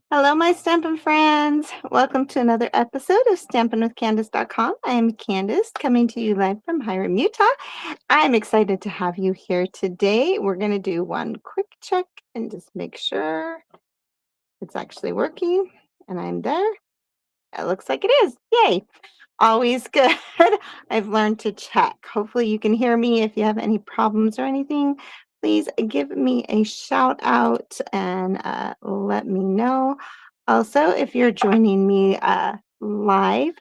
Hello, my Stampin' friends. Welcome to another episode of StampinWithCandice.com. I am Candice coming to you live from Hiram, Utah. I'm excited to have you here today. We're going to do one quick check and just make sure it's actually working and I'm there. It looks like it is. Yay. Always good. I've learned to check. Hopefully you can hear me. If you have any problems or anything, please give me a shout out and let me know. Also, if you're joining me live,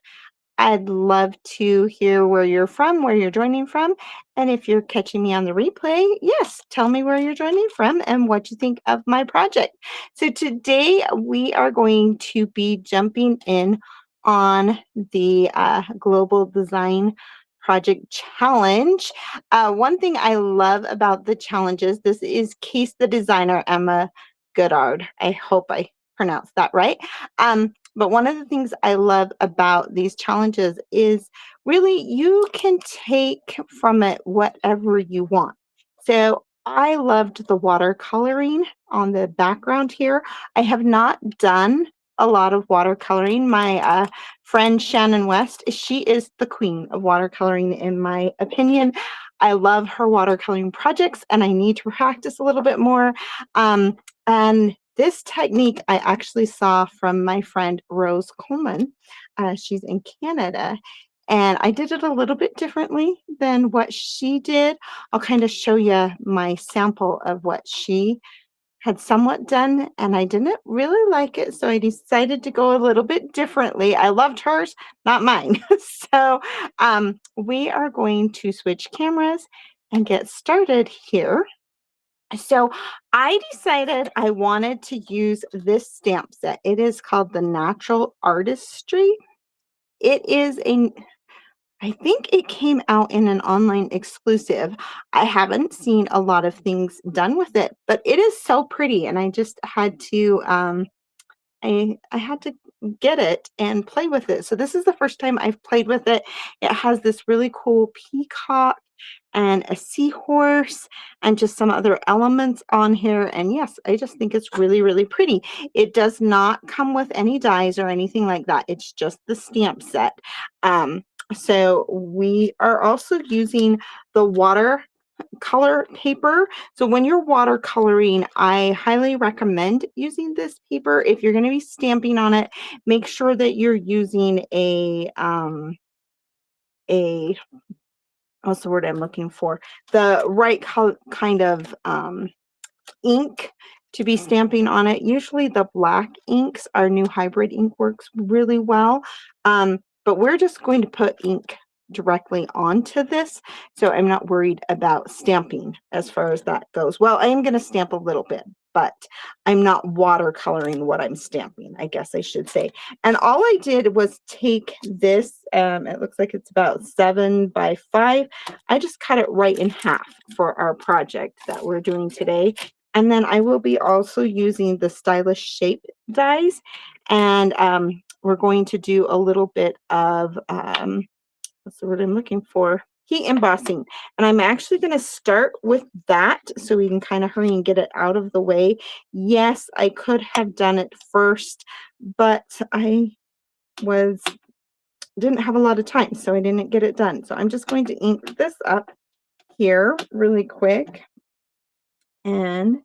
I'd love to hear where you're from, where you're joining from. And if you're catching me on the replay, yes, tell me where you're joining from and what you think of my project. So today we are going to be jumping in on the Global Design Project Challenge. One thing I love about the challenges, this is Case the Designer, Emma Goddard. I hope I pronounced that right. But one of the things I love about these challenges is really you can take from it whatever you want. So I loved the watercoloring on the background here. I have not done a lot of watercoloring. My friend Shannon West, she is the queen of watercoloring in my opinion. I love her watercoloring projects and I need to practice a little bit more. And this technique I actually saw from my friend Rose Coleman. She's in Canada. And I did it a little bit differently than what she did. I'll kind of show you my sample of what she had somewhat done, and I didn't really like it. So I decided to go a little bit differently. I loved hers, not mine. So we are going to switch cameras and get started here. So I decided I wanted to use this stamp set. It is called the Natural Artistry. It is I think it came out in an online exclusive. I haven't seen a lot of things done with it, but it is so pretty and I just had to I had to get it and play with it. So this is the first time I've played with it. It has this really cool peacock and a seahorse and just some other elements on here. And yes, I just think it's really, really pretty. It does not come with any dies or anything like that. It's just the stamp set. So we are also using the watercolor paper. So when you're watercoloring, I highly recommend using this paper. If you're going to be stamping on it, make sure that you're using a what's the word I'm looking for? The right kind of ink to be stamping on it. Usually the black inks, our new hybrid ink works really well. But we're just going to put ink directly onto this. So I'm not worried about stamping as far as that goes. Well, I am going to stamp a little bit, but I'm not watercoloring what I'm stamping, I guess I should say. And all I did was take this, it looks like it's about 7 by 5. I just cut it right in half for our project that we're doing today. And then I will be also using the Stylish Shape dies. And we're going to do a little bit of, what's the word I'm looking for? Heat embossing. And I'm actually going to start with that so we can kind of hurry and get it out of the way. Yes, I could have done it first, but I didn't have a lot of time, so I didn't get it done. So I'm just going to ink this up here really quick. And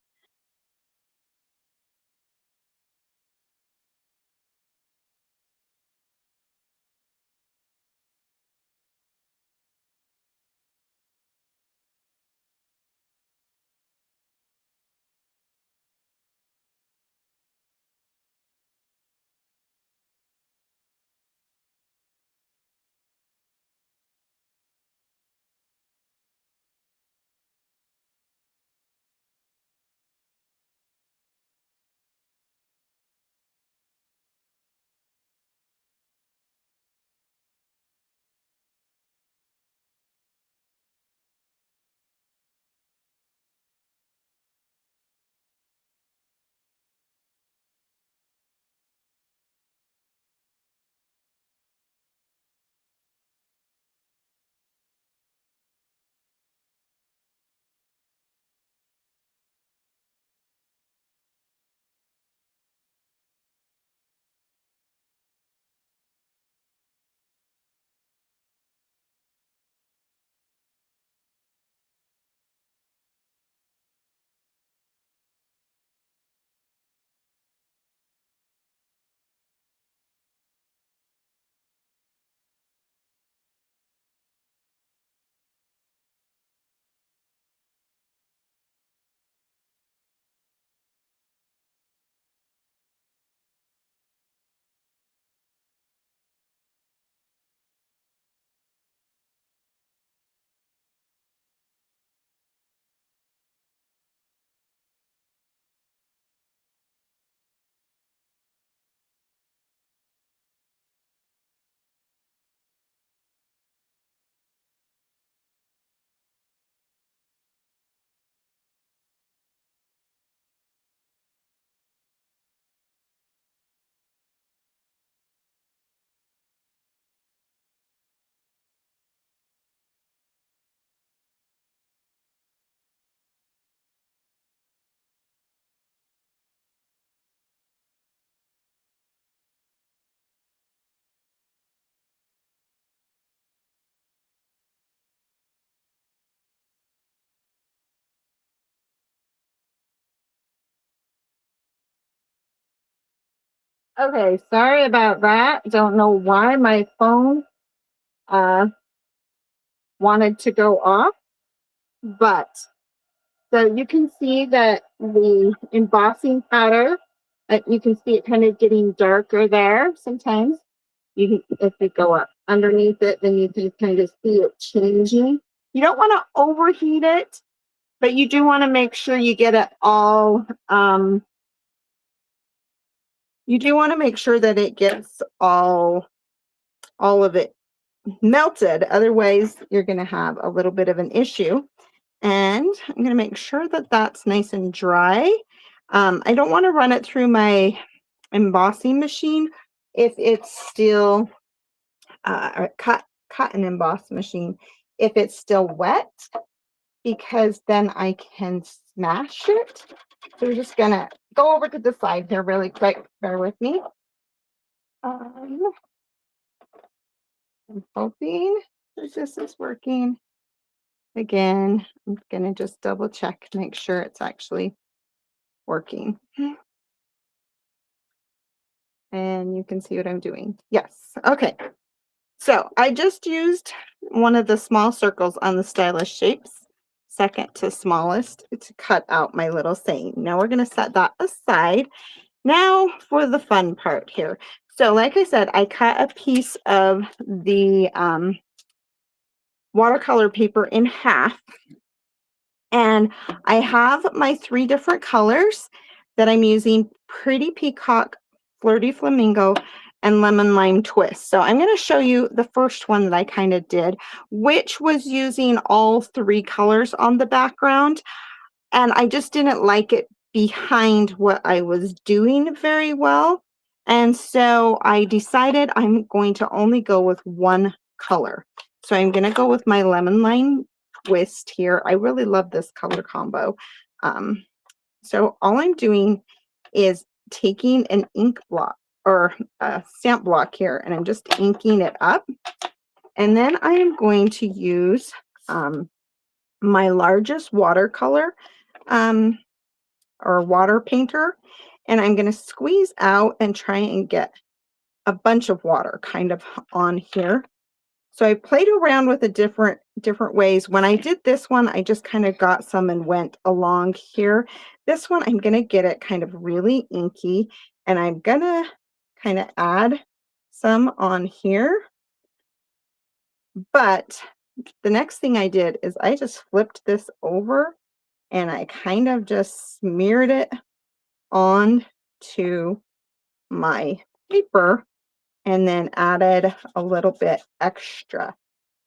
Okay, sorry about that. Don't know why my phone uh, wanted to go off, but so you can see that the embossing powder, you can see it kind of getting darker there sometimes. You can, if you go up underneath it, then you can kind of see it changing. You don't want to overheat it, but you do want to make sure you get it all, you do want to make sure that it gets all of it melted. Otherwise, you're going to have a little bit of an issue. And I'm going to make sure that that's nice and dry. I don't want to run it through my embossing machine if it's still or cut and emboss machine if it's still wet, because then I can smash it. So we're just gonna go over to the side here really quick. Bear with me. I'm hoping this is working. Again, I'm gonna just double check, make sure it's actually working. And you can see what I'm doing. Yes. Okay. So I just used one of the small circles on the stylish shapes, second to smallest, to cut out my little saying. Now we're going to set that aside. Now for the fun part here. So like I said, I cut a piece of the watercolor paper in half, and I have my 3 different colors that I'm using: Pretty Peacock, Flirty Flamingo, and Lemon Lime Twist. So I'm going to show you the first one that I kind of did, which was using all 3 colors on the background. And I just didn't like it behind what I was doing very well. And so I decided I'm going to only go with 1 color. So I'm going to go with my Lemon Lime Twist here. I really love this color combo. So all I'm doing is taking an ink block or a stamp block here, and I'm just inking it up. And then I am going to use my largest watercolor or water painter, and I'm going to squeeze out and try and get a bunch of water kind of on here. So I played around with the different ways. When I did this one, I just kind of got some and went along here. This one, I'm going to get it kind of really inky, and I'm going to kind of add some on here. But the next thing I did is I just flipped this over, and I kind of just smeared it on to my paper, and then added a little bit extra.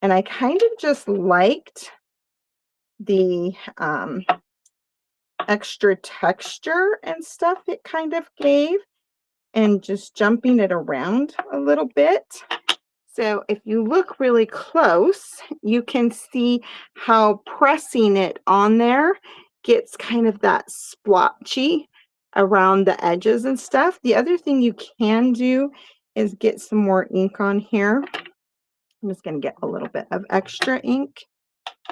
And I kind of just liked the extra texture and stuff it kind of gave, and just jumping it around a little bit. So if you look really close, you can see how pressing it on there gets kind of that splotchy around the edges and stuff. The other thing you can do is get some more ink on here. I'm just going to get a little bit of extra ink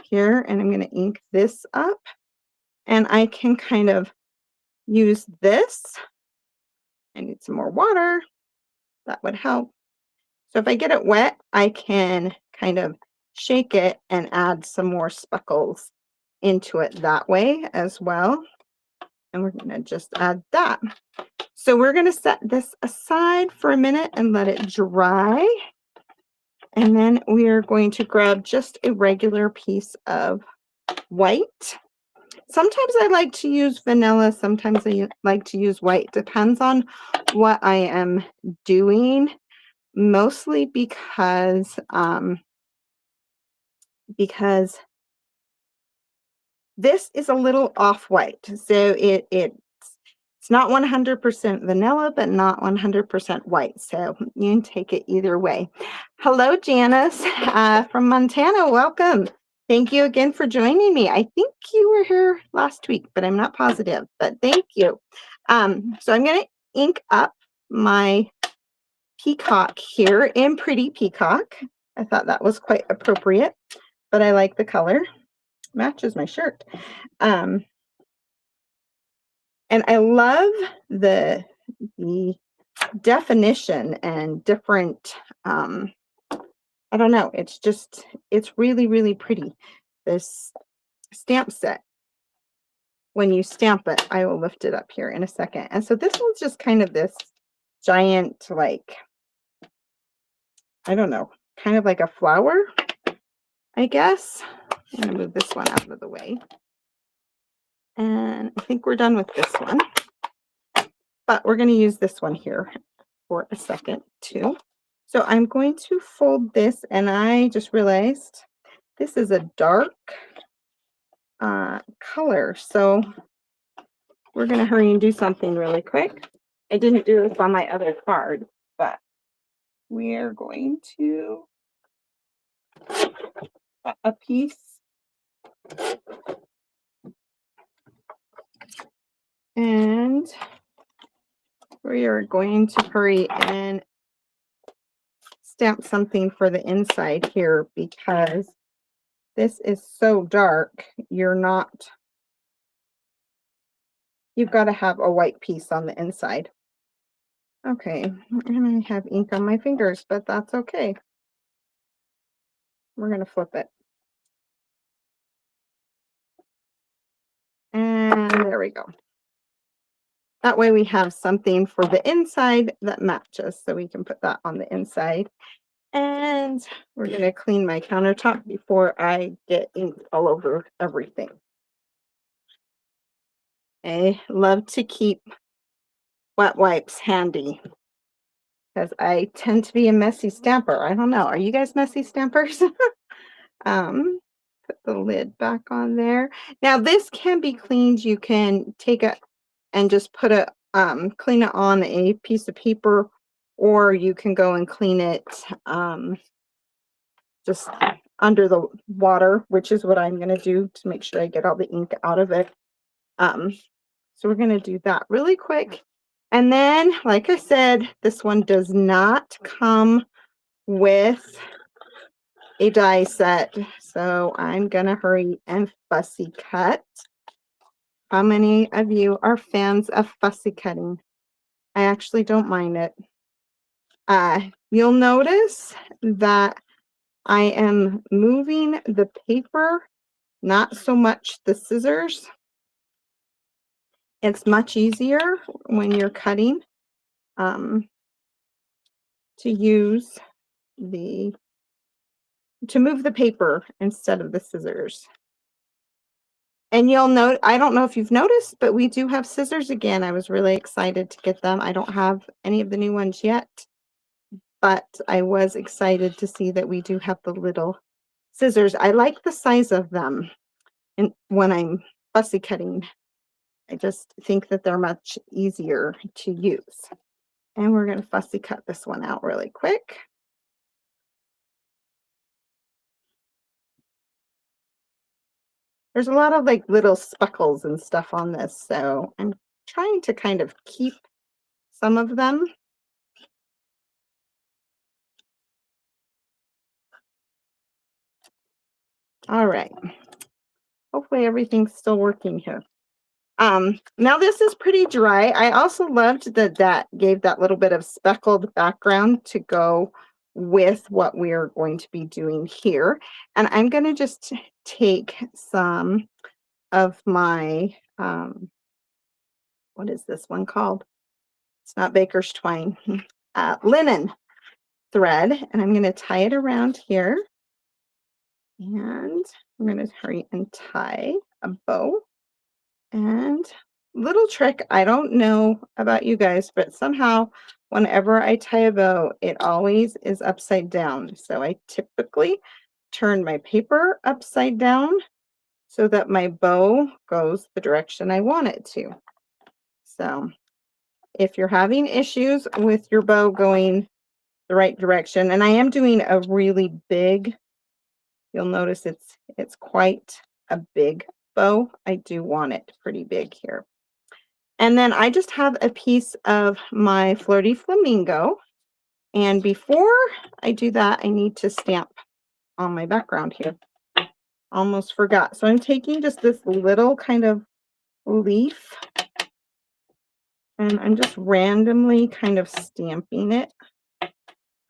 here, and I'm going to ink this up. And I can kind of use this. I need some more water. That would help. So if I get it wet, I can kind of shake it and add some more speckles into it that way as well. And we're going to just add that. So we're going to set this aside for a minute and let it dry. And then we are going to grab just a regular piece of white. Sometimes I like to use vanilla. Sometimes I like to use white. Depends on what I am doing. Mostly because this is a little off-white. So it's not 100% vanilla, but not 100% white. So you can take it either way. Hello, Janice from Montana. Welcome. Thank you again for joining me. I think you were here last week, but I'm not positive. But thank you. So I'm going to ink up my peacock here in Pretty Peacock. I thought that was quite appropriate, but I like the color. Matches my shirt. And I love the definition and different, I don't know, it's really, really pretty. This stamp set, when you stamp it, I will lift it up here in a second. And so this one's just kind of this giant, like, I don't know, kind of like a flower, I guess. I'm going to move this one out of the way. And I think we're done with this one. But we're going to use this one here for a second too. So I'm going to fold this, and I just realized this is a dark color. So we're going to hurry and do something really quick. I didn't do this on my other card, but we're going to cut a piece. And we are going to hurry and stamp something for the inside here, because this is so dark. You've got to have a white piece on the inside. Okay, and I have ink on my fingers, but that's okay. We're going to flip it. And there we go. That way we have something for the inside that matches, so we can put that on the inside. And we're going to clean my countertop before I get ink all over everything. I love to keep wet wipes handy because I tend to be a messy stamper. I don't know. Are you guys messy stampers? Put the lid back on there. Now this can be cleaned. You can take it and just put a clean it on a piece of paper, or you can go and clean it just under the water, which is what I'm going to do to make sure I get all the ink out of it. So we're going to do that really quick. And then, like I said, this one does not come with a die set. So I'm going to hurry and fussy cut. How many of you are fans of fussy cutting? I actually don't mind it. You'll notice that I am moving the paper, not so much the scissors. It's much easier when you're cutting to move the paper instead of the scissors. And you'll note, I don't know if you've noticed, but we do have scissors again. I was really excited to get them. I don't have any of the new ones yet, but I was excited to see that we do have the little scissors. I like the size of them, and when I'm fussy cutting, I just think that they're much easier to use. And we're going to fussy cut this one out really quick. There's a lot of like little speckles and stuff on this, so I'm trying to kind of keep some of them. All right. Hopefully everything's still working here. Now this is pretty dry. I also loved that gave that little bit of speckled background to go with what we're going to be doing here. And I'm going to just take some of my, what is this one called? It's not baker's twine, linen thread, and I'm going to tie it around here. And I'm going to hurry and tie a bow. And little trick, I don't know about you guys, but somehow whenever I tie a bow, it always is upside down. So I typically turn my paper upside down so that my bow goes the direction I want it to. So if you're having issues with your bow going the right direction, and I am doing a really big, you'll notice it's quite a big bow. I do want it pretty big here. And then I just have a piece of my Flirty Flamingo. And before I do that, I need to stamp on my background here. Almost forgot. So I'm taking just this little kind of leaf And I'm just randomly kind of stamping it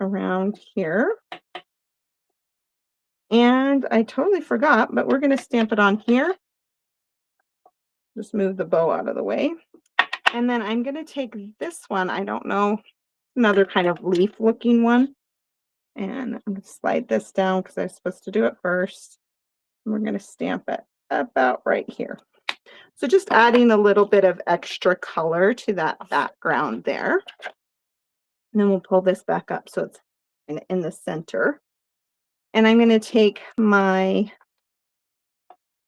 around here. And I totally forgot, but we're going to stamp it on here. Just move the bow out of the way. And then I'm going to take this one. I don't know, another kind of leaf looking one. And I'm going to slide this down because I was supposed to do it first. And we're going to stamp it about right here. So just adding a little bit of extra color to that background there. And then we'll pull this back up so it's in the center. And I'm going to take my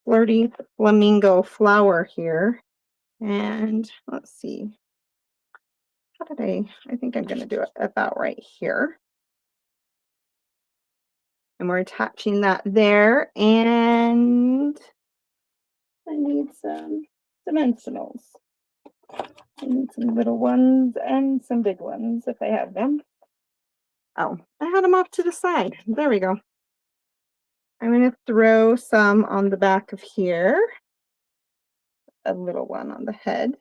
Flirty Flamingo flower here. And let's see. How did I think I'm going to do it about right here. And we're attaching that there. And I need some dimensionals. I need some little ones and some big ones if I have them. Oh, I had them off to the side. There we go. I'm going to throw some on the back of here. A little one on the head.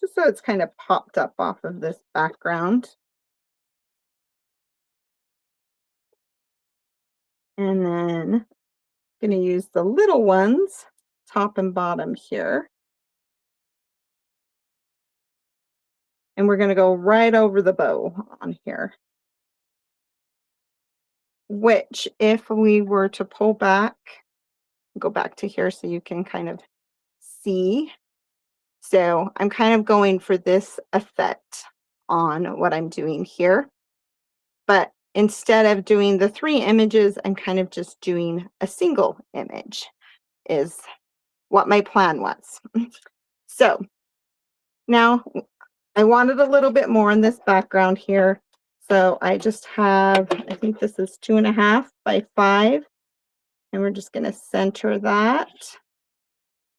Just so it's kind of popped up off of this background. And then I'm going to use the little ones, top and bottom here. And we're going to go right over the bow on here. Which, if we were to pull back, go back to here so you can kind of see. So I'm kind of going for this effect on what I'm doing here. But instead of doing the 3 images, I'm kind of just doing a single image is what my plan was. So now I wanted a little bit more in this background here. So I just have, I think this is 2.5 by 5. And we're just going to center that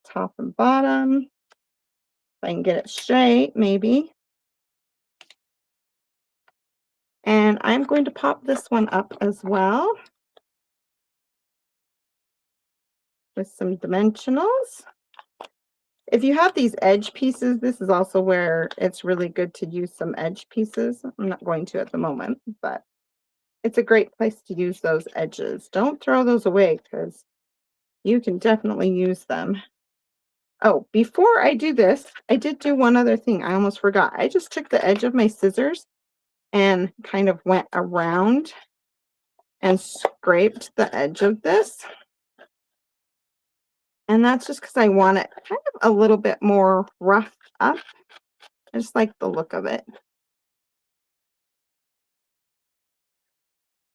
top and bottom. If I can get it straight, maybe. And I'm going to pop this one up as well with some dimensionals. If you have these edge pieces, this is also where it's really good to use some edge pieces. I'm not going to at the moment, but it's a great place to use those edges. Don't throw those away because you can definitely use them. Oh, before I do this, I did do one other thing. I almost forgot. I just took the edge of my scissors and kind of went around and scraped the edge of this. And that's just because I want it kind of a little bit more roughed up. I just like the look of it.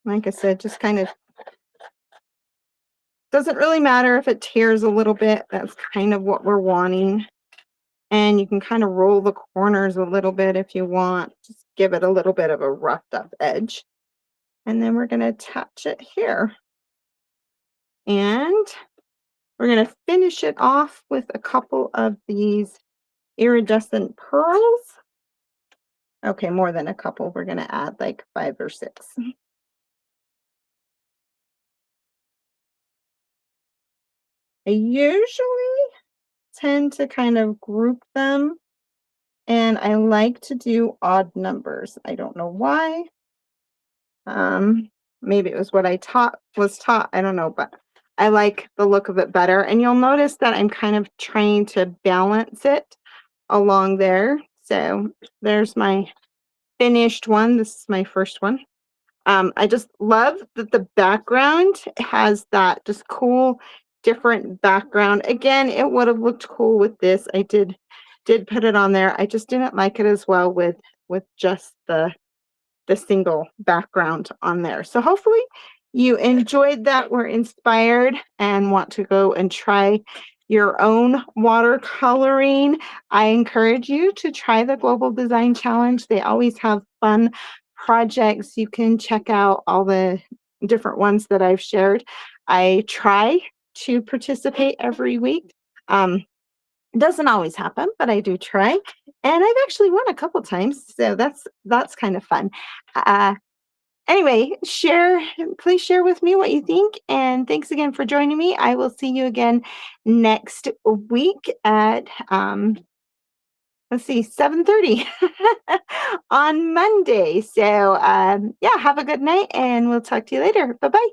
Like I said, just kind of doesn't really matter if it tears a little bit. That's kind of what we're wanting. And you can kind of roll the corners a little bit if you want. Just give it a little bit of a roughed up edge. And then we're going to attach it here. And we're going to finish it off with a couple of these iridescent pearls. Okay, more than a couple. We're going to add like 5 or 6. I usually tend to kind of group them, and I like to do odd numbers. I don't know why. Maybe it was what I was taught. I don't know, but I like the look of it better. And you'll notice that I'm kind of trying to balance it along there. So there's my finished one. This is my first one. I just love that the background has that just cool, different background. Again, it would have looked cool with this. I did put it on there. I just didn't like it as well with just the single background on there. So hopefully you enjoyed that, were inspired, and want to go and try your own watercoloring. I encourage you to try the Global Design Challenge. They always have fun projects. You can check out all the different ones that I've shared. I try to participate every week. It doesn't always happen, but I do try. And I've actually won a couple times, so that's kind of fun. Anyway, please share with me what you think. And thanks again for joining me. I will see you again next week at let's see, 7:30 on Monday. So yeah, have a good night and we'll talk to you later. Bye-bye.